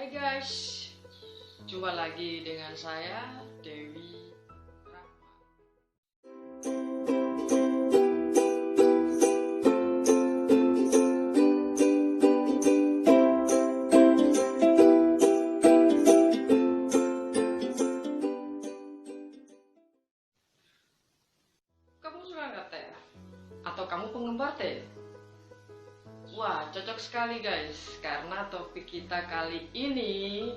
Hai guys, jumpa lagi dengan saya Dewi Rahma. Kamu suka nggak teh? Atau kamu penggemar teh? Wah, cocok sekali guys, karena topik kita kali ini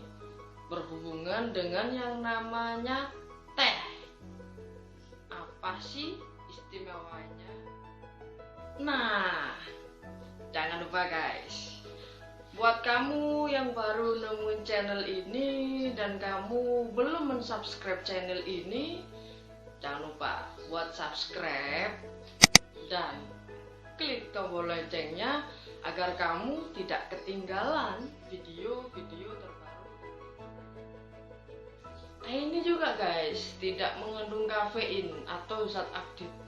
berhubungan dengan yang namanya teh. Apa sih istimewanya? Nah, jangan lupa guys, buat kamu yang baru nemuin channel ini dan kamu belum mensubscribe channel ini, jangan lupa buat subscribe dan klik tombol loncengnya agar kamu tidak ketinggalan video-video terbaru. Teh ini juga guys tidak mengandung kafein atau zat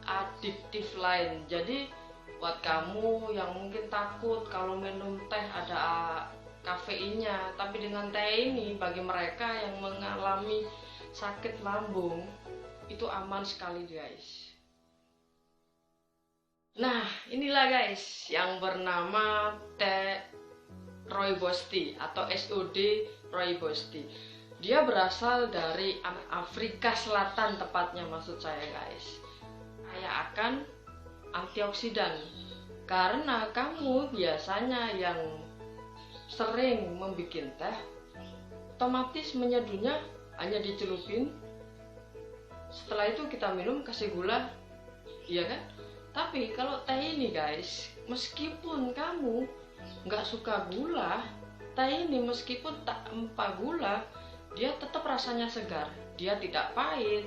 adiktif lain. Jadi buat kamu yang mungkin takut kalau minum teh ada kafeinnya, tapi dengan teh ini bagi mereka yang mengalami sakit lambung itu aman sekali guys. Nah, inilah guys yang bernama teh rooibos tea atau SOD rooibos tea. Dia berasal dari Afrika Selatan tepatnya, maksud saya guys. Kaya akan antioksidan. Karena kamu biasanya yang sering membuat teh, otomatis menyeduhnya hanya dicelupin. Setelah itu kita minum kasih gula, iya kan? Tapi kalau teh ini guys, meskipun kamu nggak suka gula, teh ini meskipun tak tanpa gula, dia tetap rasanya segar. Dia tidak pahit,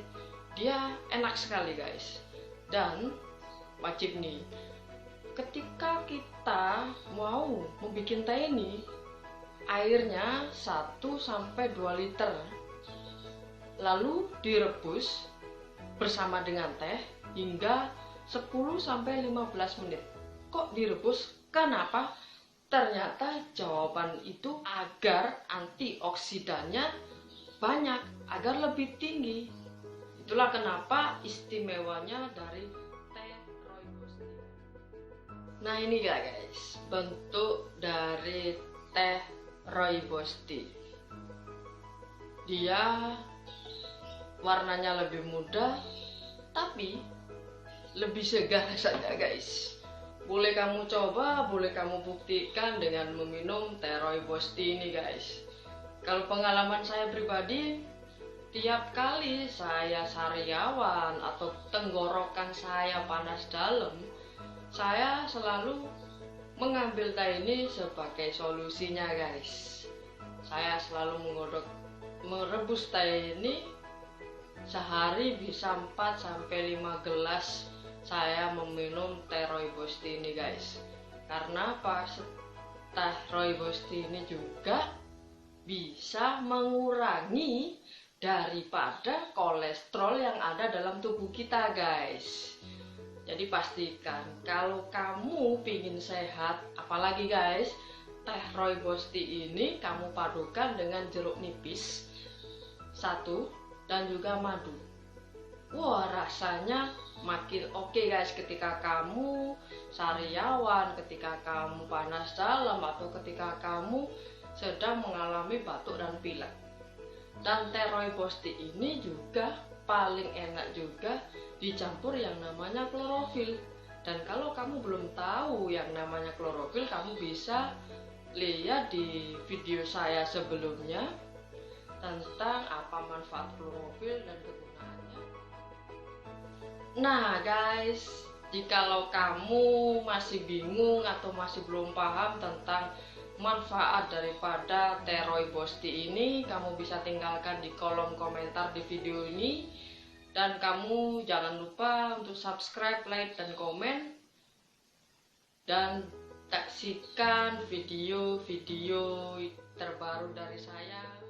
dia enak sekali guys. Dan wajib nih, ketika kita mau membuat teh ini, airnya 1-2 liter. Lalu direbus bersama dengan teh hingga 10-15 menit. Kok direbus? Kenapa? Ternyata jawaban itu agar antioksidannya banyak, agar lebih tinggi. Itulah kenapa istimewanya dari teh rooibos tea. Nah ini guys, bentuk dari teh rooibos tea. Dia warnanya lebih muda, tapi lebih segar saja guys. Boleh kamu coba, boleh kamu buktikan dengan meminum teh rooibos tea ini guys. Kalau pengalaman saya pribadi, tiap kali saya sariawan atau tenggorokan saya panas dalam, saya selalu mengambil teh ini sebagai solusinya guys. Saya selalu merebus teh ini sehari bisa 4-5 gelas. Saya meminum teh rooibos tea ini guys. Karena apa? Teh rooibos tea ini juga bisa mengurangi daripada kolesterol yang ada dalam tubuh kita guys. Jadi pastikan kalau kamu pingin sehat, apalagi guys, teh rooibos tea ini kamu padukan dengan jeruk nipis 1 dan juga madu. Wah, rasanya makin oke guys ketika kamu sariawan, ketika kamu panas dalam, atau ketika kamu sedang mengalami batuk dan pilek. Dan teh rooibos tea ini juga paling enak juga dicampur yang namanya klorofil. Dan kalau kamu belum tahu yang namanya klorofil, kamu bisa lihat di video saya sebelumnya tentang apa manfaat klorofil dan kegunaannya. Nah guys, jikalau kamu masih bingung atau masih belum paham tentang manfaat daripada teh rooibos tea ini, kamu bisa tinggalkan di kolom komentar di video ini. Dan kamu jangan lupa untuk subscribe, like, dan komen. Dan saksikan video-video terbaru dari saya.